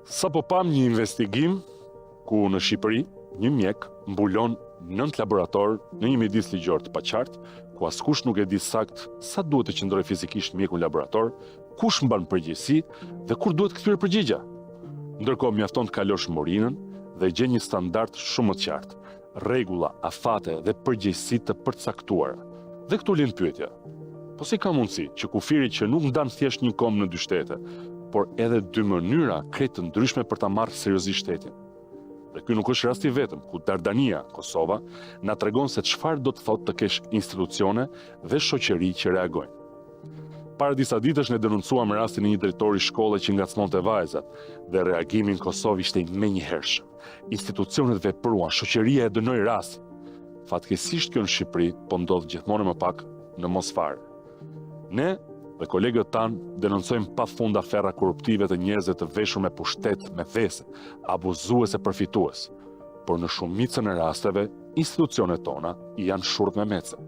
Sa po pam një investigim ku në Shqipëri një mjek mbulon 9 laborator në një mjedis ligjor të paqartë, ku askush nuk e di sakt sa duhet të qëndrojë fizikisht mjeku në laborator, kush mban përgjegjësi dhe kur duhet kthyer përgjigja. Ndërkohë mjafton të kalosh morinën dhe gjen një standard shumë të qartë, rregulla, afate dhe përgjegjësi të përcaktuara. Dhe këtu lind pyetja. Po si ka mundësi që kufiri që nuk ndan thjesht një kom në 2 shtete, por edhe 2 mënyra krejt të ndryshme për ta marrë seriozisht shtetin? Dhe ky nuk është rasti vetëm ku Dardania, Kosova, na tregon se çfarë do të thotë të kesh institucione dhe shoqëri që reagojnë. Para disa ditësh ne denoncuam rastin e një drejtori shkolle që ngacmonte vajzat dhe reagimi në Kosovë ishte i menjëhershëm. Institucionet vepruan, shoqëria e dënoi rastin. Fatkeqësisht kjo në Shqipëri po ndodh gjithmonë më pak në mos fare. Ne dhe kolegët tanë denoncojmë pafund afera korruptive të njerëzve të veshur me pushtet, me vese, abuzues e përfitues. Por në shumicën e rasteve, institucionet tona janë shurt me mece.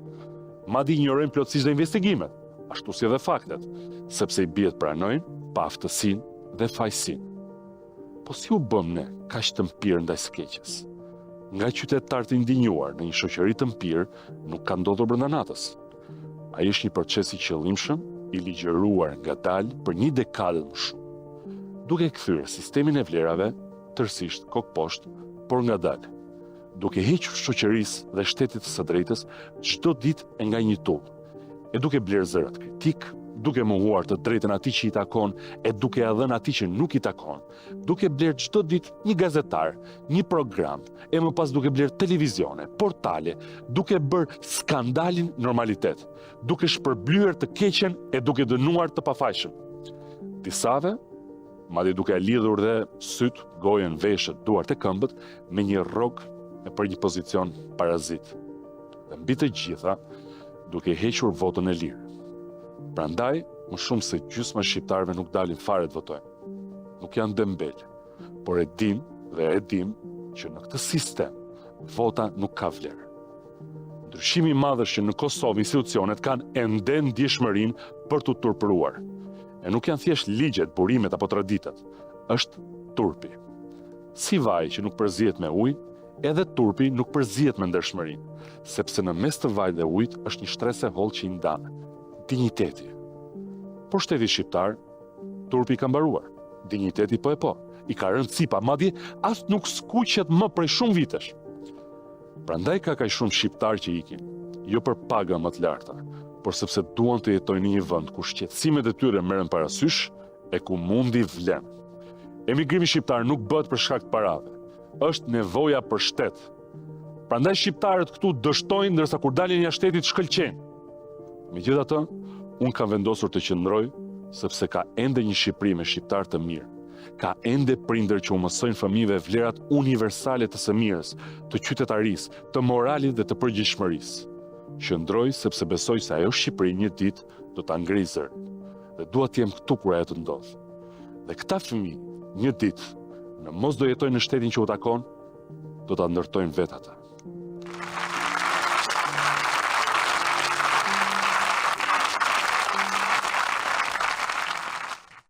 Madje ignorojnë plotësisht dhe investigimet, ashtu si edhe faktet, sepse i bie të pranojnë pa aftësinë dhe fajsinë. Po si u bëm ne kaq të mpirë ndaj së keqes? Nga qytetarë të indinjuar në një shoqëri të mpirë nuk ka ndodhur brenda natës. Ai është një proces i qëllimshëm, i ligjëruar ngadalë për një dekadë më shumë, duke kthyer sistemin e vlerave tërësisht kokë poshtë, por ngadalë, duke hequr shoqërisë dhe shtetit së drejtës çdo ditë e nga një tull, e duke blerë zërat kritik, duke mohuar të drejtën atij që i takon, e duke ia dhënë atij që nuk i takon, duke blerë çdo ditë një gazetar, një program, e më pas duke blerë televizione, portale, duke bërë skandalin normalitet, duke shpërblyer të keqen e duke dënuar të pafajshëm. Disave, madje duke lidhur dhe syt, gojën, veshët, duart e këmbët me një rrog e për një pozicion parazit. Dhe mbi të gjitha, duke hequr votën e lirë. Prandaj, më shumë se gjysma e shqiptarëve nuk dalin fare të votojnë. Nuk janë dembel, por e dim që në këtë sistem vota nuk ka vlerë. Ndryshimi i madh është që në Kosovë institucionet kanë ende ndjeshmërinë për të turpëruar. E nuk janë thjesht ligjet, burimet apo traditat, është turpi. Si vaj që nuk përzihet me ujë, edhe turpi nuk përzihet me ndershmërinë, sepse në mes të vajit dhe ujit është një shtresë e hollë që i ndan dinjiteti. Por shteti shqiptar, turpi ka mbaruar, dinjiteti po, i ka rënë cipa, madje as nuk skuqet më prej shumë vitesh. Prandaj ka kaq shumë shqiptar që ikin, jo për paga më të larta, por sepse duan të jetojnë në një vend ku shqetësimet e tyre merren parasysh e ku mundi vlen. Emigrimi shqiptar nuk bëhet për shkak të parave, është nevoja për shtet. Prandaj shqiptarët këtu dështojnë ndërsa kur dalin jashtë shtetit shkëlqejnë. Megjithatë, unë kam vendosur të qëndroj sepse ka ende një Shqipëri me shqiptar të mirë. Ka ende prindër që u mësojnë fëmijëve vlerat universale të së mirës, të qytetarisë, të moralit dhe të përgjegjshmërisë. Qëndroj sepse besoj se ajo Shqipëri një ditë do ta ngrijë zërin dhe dua të jem këtu kur ajo të ndodh. Dhe këta fëmijë një ditë, në mos do jetojnë në shtetin që u takon, do ta ndërtojnë vetë ata.